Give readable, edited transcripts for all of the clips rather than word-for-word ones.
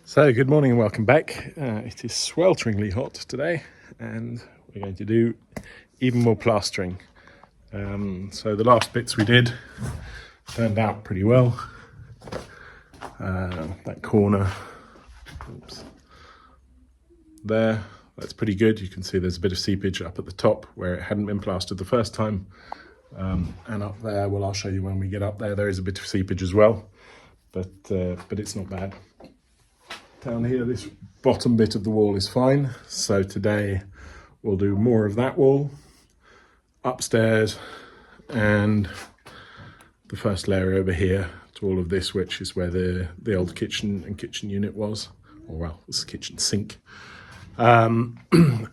So good morning and welcome back. It is swelteringly hot today and we're going to do even more plastering. So the last bits we did turned out pretty well. That corner, oops, there, that's pretty good. You can see there's a bit of seepage up at the top where it hadn't been plastered the first time. And up there, well, I'll show you when we get up there, there is a bit of seepage as well, but it's not bad. Down here, this bottom bit of the wall is fine. So today we'll do more of that wall, upstairs, and the first layer over here to all of this, which is where the old kitchen and kitchen unit was, or well, it's the kitchen sink. And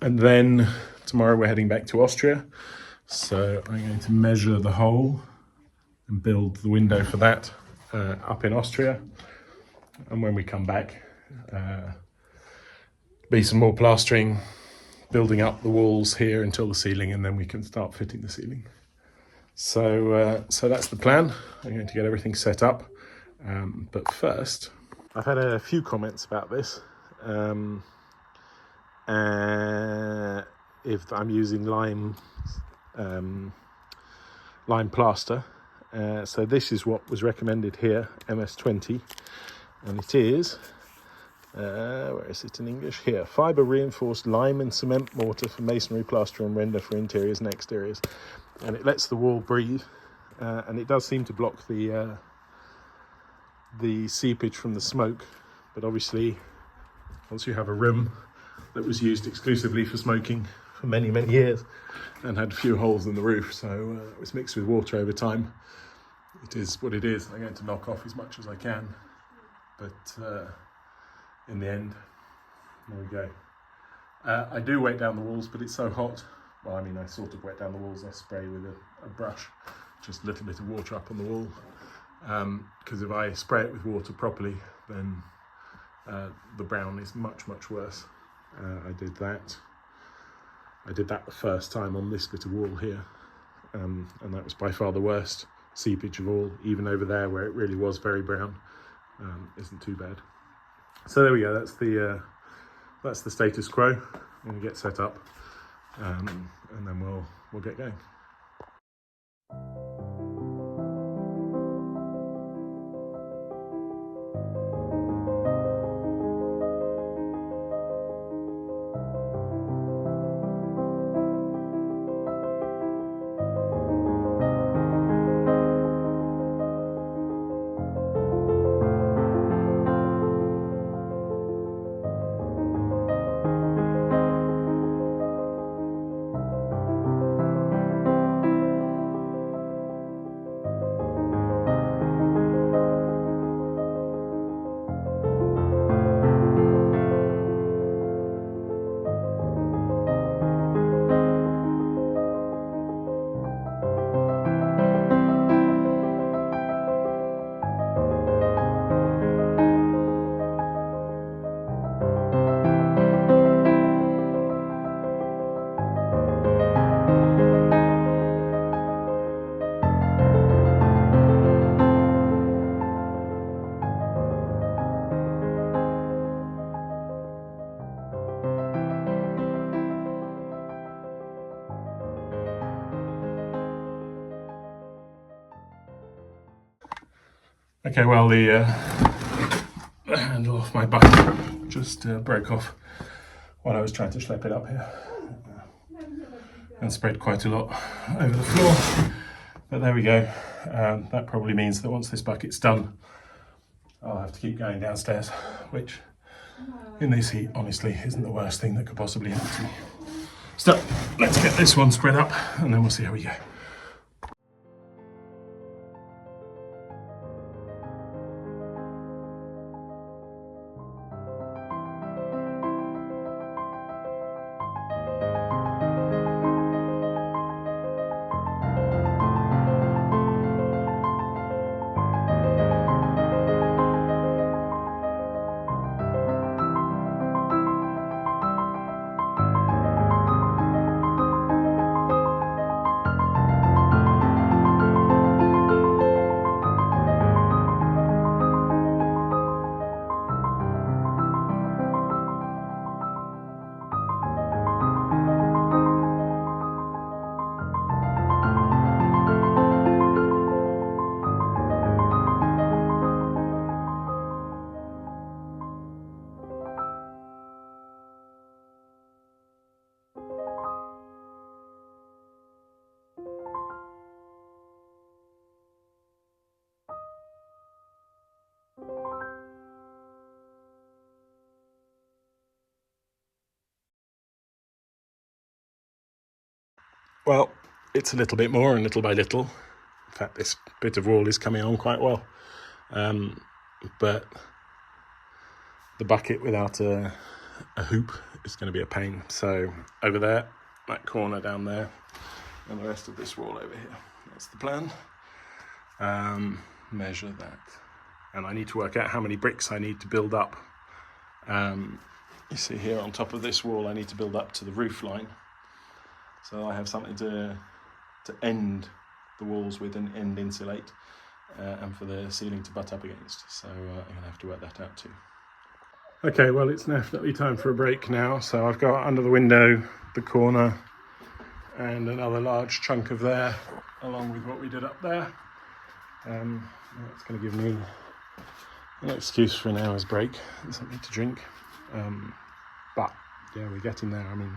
then tomorrow we're heading back to Austria. So I'm going to measure the hole and build the window for that up in Austria. And when we come back, be some more plastering, building up the walls here until the ceiling, and then we can start fitting the ceiling. So that's the plan. I'm going to get everything set up, but first, I've had a few comments about this. If I'm using lime plaster, so this is what was recommended here, MS20, and it is. Where is it in English? Here, fibre reinforced lime and cement mortar for masonry, plaster and render for interiors and exteriors. And it lets the wall breathe, and it does seem to block the seepage from the smoke. But obviously, once you have a room that was used exclusively for smoking for many, many years and had a few holes in the roof, so it was mixed with water over time, it is what it is. I'm going to knock off as much as I can, but in the end, there we go. I do wet down the walls, but it's so hot. Well, I mean, I sort of wet down the walls. I spray with a brush, just a little bit of water up on the wall. Because if I spray it with water properly, then the brown is much, much worse. I did that the first time on this bit of wall here. And that was by far the worst seepage of all, even over there where it really was very brown. Isn't too bad. So there we go, that's the status quo. I'm going to get set up, and then we'll get going. Okay, well, the handle off my bucket just broke off while I was trying to schlep it up here, and spread quite a lot over the floor. But there we go. That probably means that once this bucket's done, I'll have to keep going downstairs, which in this heat, honestly, isn't the worst thing that could possibly happen to me. So let's get this one spread up and then we'll see how we go. Well, it's a little bit more, and little by little. In fact, this bit of wall is coming on quite well. But the bucket without a hoop is going to be a pain. So over there, that corner down there, and the rest of this wall over here. That's the plan. Measure that. And I need to work out how many bricks I need to build up. You see here on top of this wall, I need to build up to the roof line. So I have something to end the walls with and end insulate, and for the ceiling to butt up against. So I'm going to have to work that out too. Okay, well, it's definitely time for a break now. So I've got under the window, the corner, and another large chunk of there, along with what we did up there. That's going to give me an excuse for an hour's break and something to drink. But yeah, we're getting there. I mean,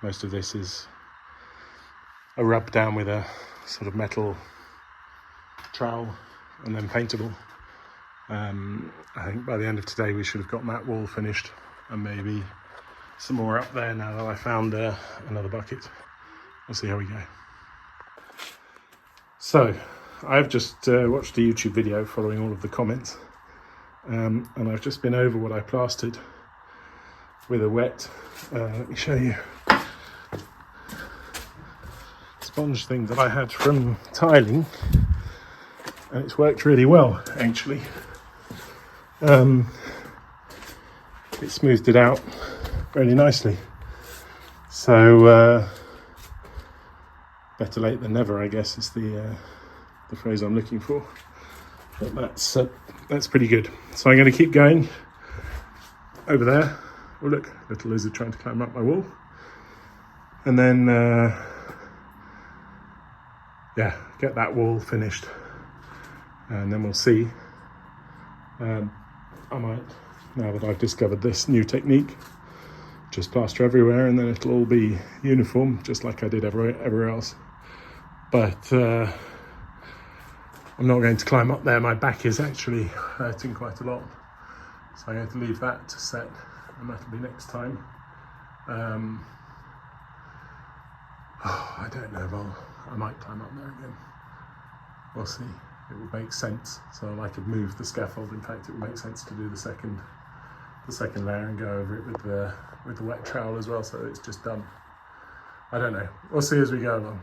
most of this is a rub down with a sort of metal trowel and then paintable. I think by the end of today we should have got that wall finished, and maybe some more up there now that I found another bucket. We'll see how we go. So I've just watched a YouTube video following all of the comments, and I've just been over what I plastered with a wet, let me show you, sponge thing that I had from tiling, and it's worked really well actually. It smoothed it out really nicely. So better late than never, I guess, is the phrase I'm looking for. But that's pretty good. So I'm going to keep going over there. Oh look, little lizard trying to climb up my wall. And then yeah, get that wall finished, and then we'll see. I might, now that I've discovered this new technique, just plaster everywhere, and then it'll all be uniform, just like I did everywhere else. But I'm not going to climb up there. My back is actually hurting quite a lot, so I'm going to leave that to set, and that'll be next time. I don't know, I might climb up there again. We'll see. It would make sense. So I could move the scaffold. In fact, it would make sense to do the second layer and go over it with the wet trowel as well, so it's just done. I don't know. We'll see as we go along.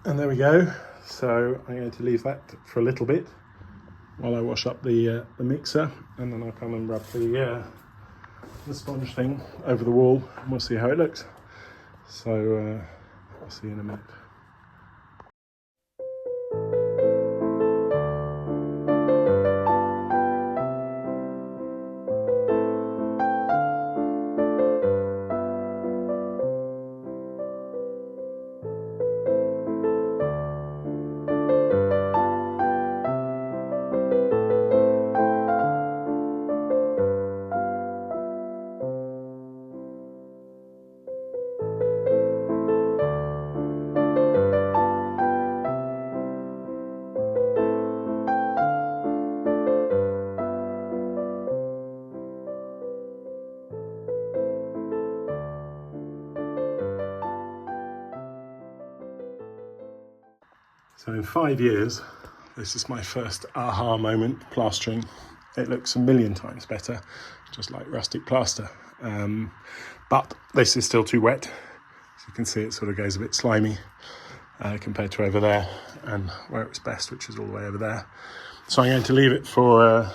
And there we go. So I'm going to leave that for a little bit while I wash up the mixer, and then I'll come and rub the sponge thing over the wall and we'll see how it looks. So I'll see you in a minute. So in 5 years, this is my first aha moment plastering. It looks a million times better, just like rustic plaster. But this is still too wet. As you can see, it sort of goes a bit slimy compared to over there and where it was best, which is all the way over there. So I'm going to leave it for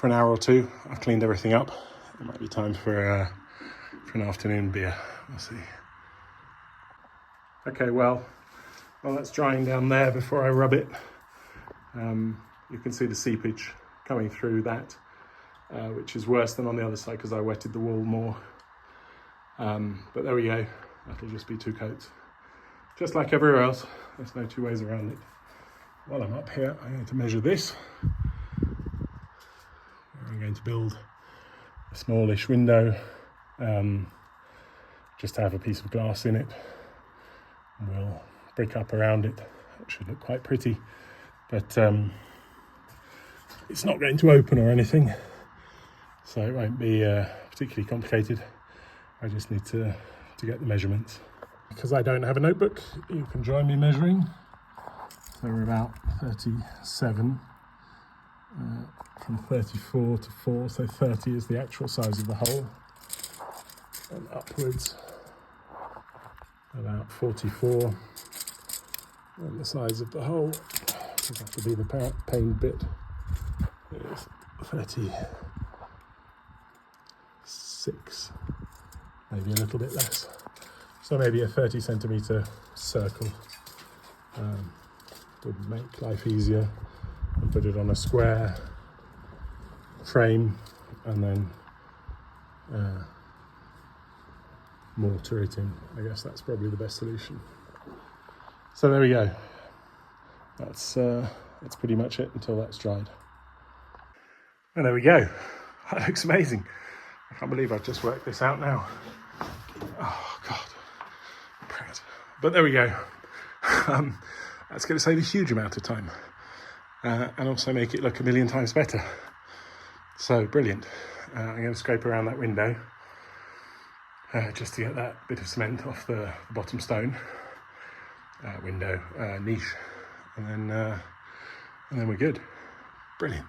an hour or two. I've cleaned everything up. It might be time for an afternoon beer. We'll see. Okay, well, that's drying down there before I rub it. You can see the seepage coming through that, which is worse than on the other side because I wetted the wall more. But there we go. That'll just be 2 coats. Just like everywhere else, there's no 2 ways around it. While I'm up here, I'm going to measure this. I'm going to build a smallish window, just to have a piece of glass in it. We'll brick up around it. It should look quite pretty, but it's not going to open or anything, so it won't be particularly complicated. I just need to get the measurements. Because I don't have a notebook, you can join me measuring. So we're about 37 from 34 to 4, so 30 is the actual size of the hole, and upwards about 44. And the size of the hole, which has to be the pain bit, is 36, maybe a little bit less. So maybe a 30 centimetre circle would make life easier, and put it on a square frame and then mortar it in. I guess that's probably the best solution. So there we go. That's pretty much it until that's dried. And there we go. That looks amazing. I can't believe I've just worked this out now. Oh God, I'm proud. But there we go. That's going to save a huge amount of time and also make it look a million times better. So brilliant. I'm going to scrape around that window just to get that bit of cement off the bottom stone. Window niche, and then we're good. Brilliant.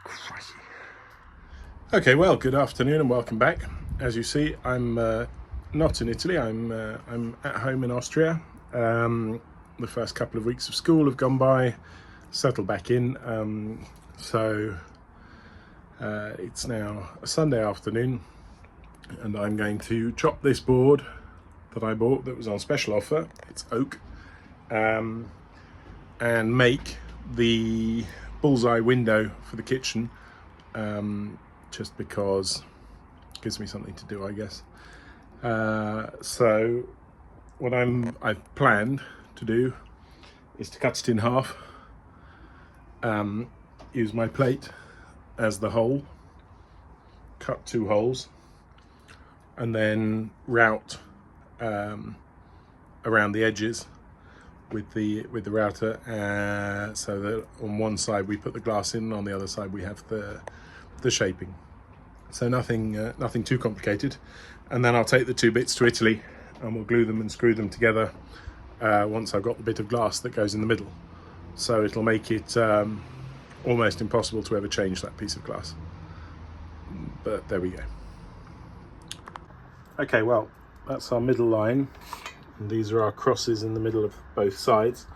Crikey. Okay, well, good afternoon and welcome back. As you see, I'm not in Italy. I'm at home in Austria. The first couple of weeks of school have gone by, settled back in. So it's now a Sunday afternoon, and I'm going to chop this board that I bought that was on special offer. It's oak, and make the bullseye window for the kitchen, just because it gives me something to do, I guess. So what I've planned to do is to cut it in half, use my plate as the hole, cut 2 holes, and then route around the edges with the router, so that on one side we put the glass in, and on the other side we have the shaping. So nothing too complicated. And then I'll take the 2 bits to Italy and we'll glue them and screw them together once I've got the bit of glass that goes in the middle. So it'll make it almost impossible to ever change that piece of glass. But there we go. Okay, well, that's our middle line. And these are our crosses in the middle of both sides.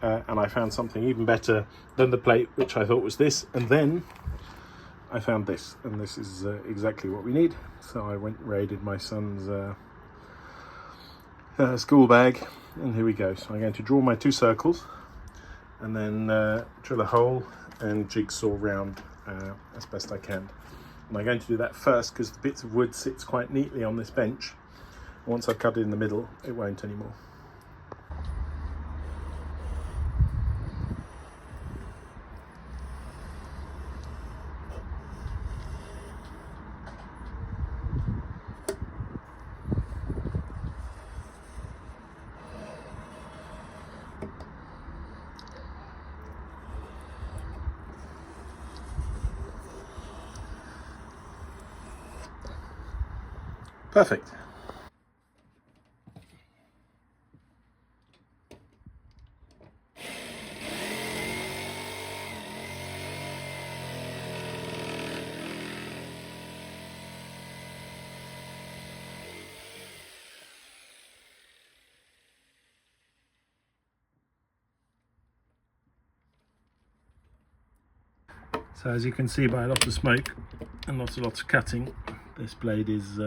And I found something even better than the plate, which I thought was this. And then I found this, and this is exactly what we need. So I went and raided my son's school bag, and here we go. So I'm going to draw my 2 circles, and then drill a hole and jigsaw round as best I can. And I'm going to do that first because the bits of wood sits quite neatly on this bench. Once I've cut it in the middle, it won't anymore. Perfect. So as you can see by lots of smoke and lots of cutting, this blade is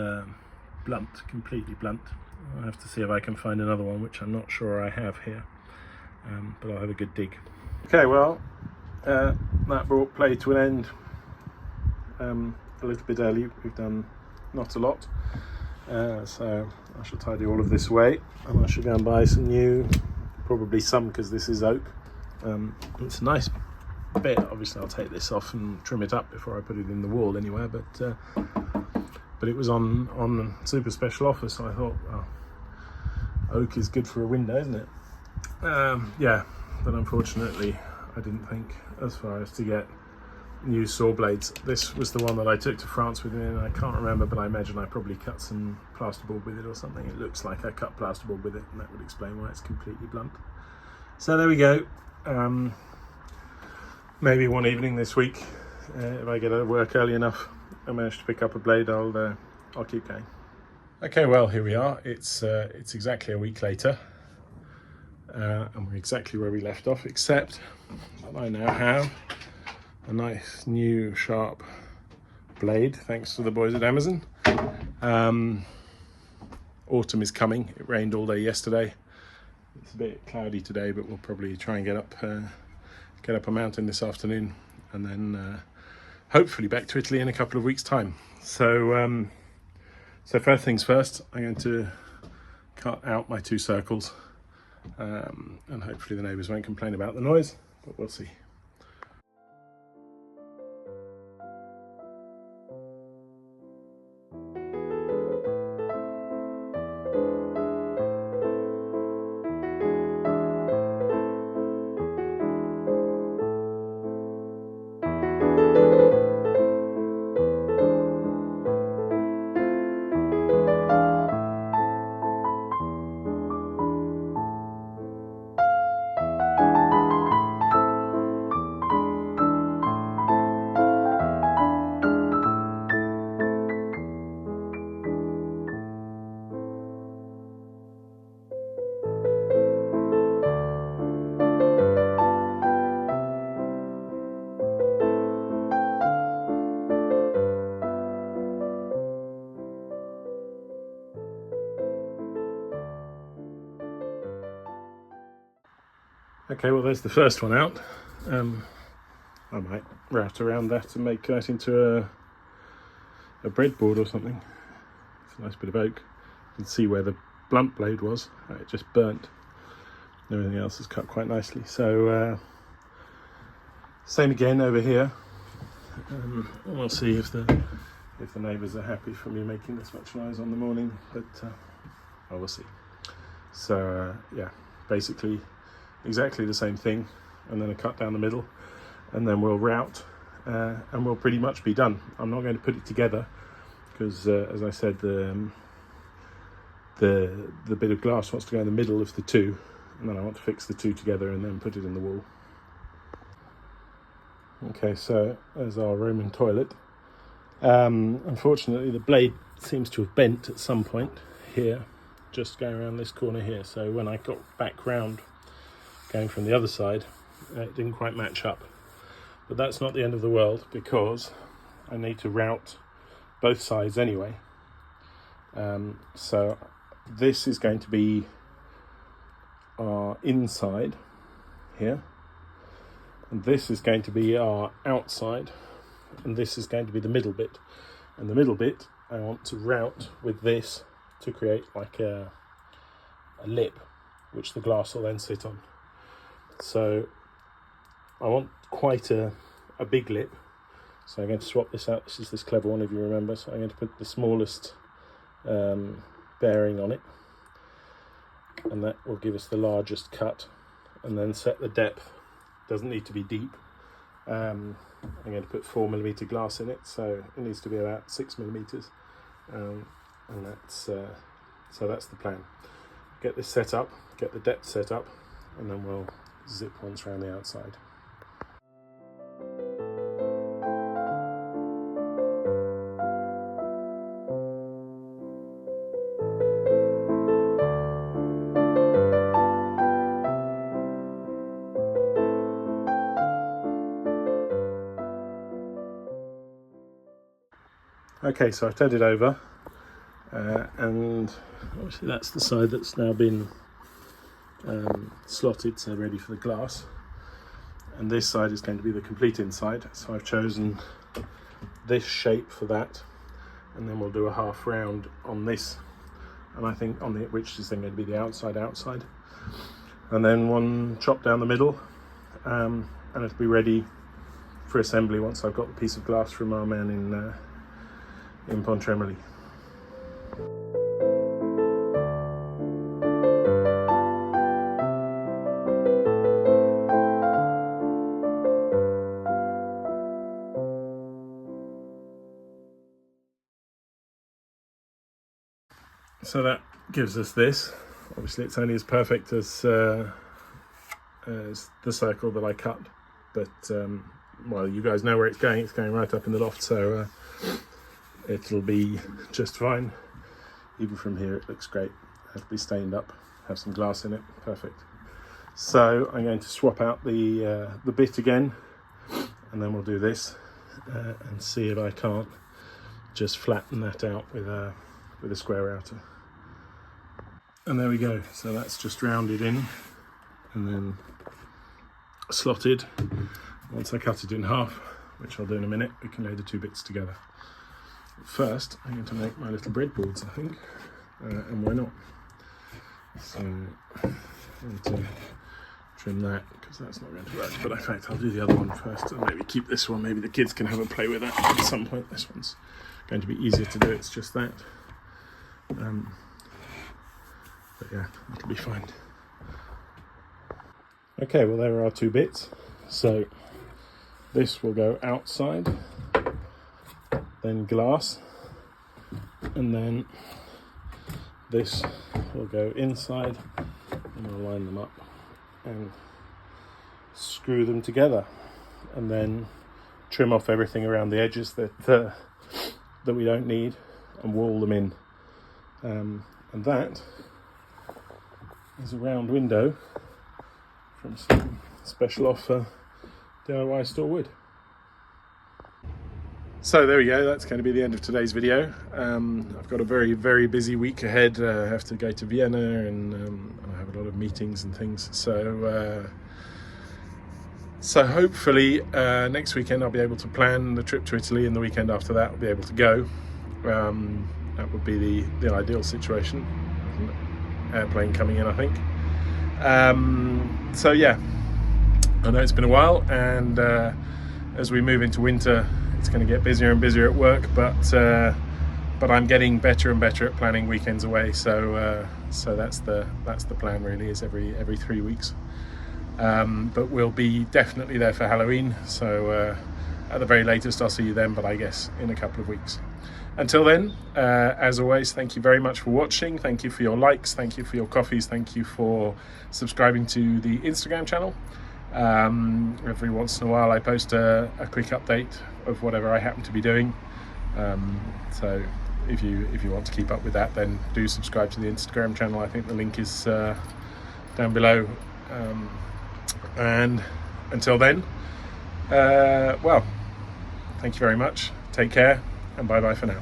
blunt, completely blunt. I'll have to see if I can find another one, which I'm not sure I have here, but I'll have a good dig. Okay, well, that brought play to an end a little bit early. We've done not a lot, so I shall tidy all of this away, and I shall go and buy some new, probably some, because this is oak. It's a nice bit. Obviously I'll take this off and trim it up before I put it in the wall anywhere, but it was on super special offer, so I thought, well, oak is good for a window, isn't it? Yeah, but unfortunately I didn't think as far as to get new saw blades. This was the one that I took to France with me, and I can't remember, but I imagine I probably cut some plasterboard with it or something. It looks like I cut plasterboard with it, and that would explain why it's completely blunt. So there we go. Maybe one evening this week, if I get out of work early enough, I manage to pick up a blade, I'll keep going. Okay, well, here we are. It's exactly a week later, and we're exactly where we left off, except that I now have a nice new sharp blade, thanks to the boys at Amazon. Autumn is coming. It rained all day yesterday. It's a bit cloudy today, but we'll probably try and get up a mountain this afternoon, and then hopefully back to Italy in a couple of weeks' time. So first things first, I'm going to cut out my 2 circles, and hopefully the neighbours won't complain about the noise, but we'll see. Okay, well, there's the first one out. I might route around that and make that into a breadboard or something. It's a nice bit of oak. You can see where the blunt blade was. It just burnt. Everything else is cut quite nicely. So same again over here. We'll see if the neighbours are happy for me making this much noise on the morning, but we'll see. So yeah, basically exactly the same thing, and then a cut down the middle, and then we'll route, and we'll pretty much be done. I'm not going to put it together because, as I said, the bit of glass wants to go in the middle of the 2, and then I want to fix the 2 together and then put it in the wall. Okay, so there's our Roman toilet. Unfortunately, the blade seems to have bent at some point here, just going around this corner here. So when I got back round going from the other side, it didn't quite match up. But that's not the end of the world, because I need to route both sides anyway. So this is going to be our inside here, and this is going to be our outside, and this is going to be the middle bit. And the middle bit I want to route with this to create like a lip which the glass will then sit on. So I want quite a big lip, so I'm going to swap this out. This is this clever one, if you remember. So I'm going to put the smallest bearing on it, and that will give us the largest cut, and then set the depth. Doesn't need to be deep. I'm going to put 4mm glass in it, so it needs to be about 6mm, and that's so that's the plan. Get this set up, get the depth set up, and then we'll zip once around the outside. Okay, so I've turned it over, and obviously that's the side that's now been slotted, so ready for the glass. And this side is going to be the complete inside, so I've chosen this shape for that, and then we'll do a half round on this, and I think on the, which is then going to be the outside, and then one chop down the middle, and it'll be ready for assembly once I've got the piece of glass from our man in Pontremoli. So that gives us this. Obviously it's only as perfect as the circle that I cut, but well, you guys know where it's going right up in the loft, so it'll be just fine. Even from here it looks great. It'll be stained up, have some glass in it, perfect. So I'm going to swap out the bit again, and then we'll do this and see if I can't just flatten that out with a square router. And there we go. So that's just rounded in and then slotted. Once I cut it in half, which I'll do in a minute, we can lay the two bits together. First, I'm going to make my little breadboards, I think, and why not? So I need to trim that because that's not going to work. But in fact, I'll do the other one first and maybe keep this one. Maybe the kids can have a play with that at some point. This one's going to be easier to do. It's just that. But yeah, it'll be fine. Okay, well there are our two bits. So this will go outside, then glass, and then this will go inside, and we'll line them up and screw them together, and then trim off everything around the edges that we don't need, and wall them in. And that is a round window from some special offer DIY store wood. So there we go, that's going to be the end of today's video. I've got a very, very busy week ahead. I have to go to Vienna, and I have a lot of meetings and things. So hopefully next weekend I'll be able to plan the trip to Italy, and the weekend after that I'll be able to go. That would be the ideal situation. Airplane coming in, I think. So yeah, I know it's been a while, and as we move into winter, it's going to get busier and busier at work, but I'm getting better and better at planning weekends away. So that's the plan, really, is every 3 weeks. But we'll be definitely there for Halloween. So at the very latest, I'll see you then. But I guess in a couple of weeks. Until then, as always, thank you very much for watching. Thank you for your likes. Thank you for your coffees. Thank you for subscribing to the Instagram channel. Every once in a while I post a quick update of whatever I happen to be doing. So if you want to keep up with that, then do subscribe to the Instagram channel. I think the link is down below. And until then, well, thank you very much. Take care, and bye bye for now.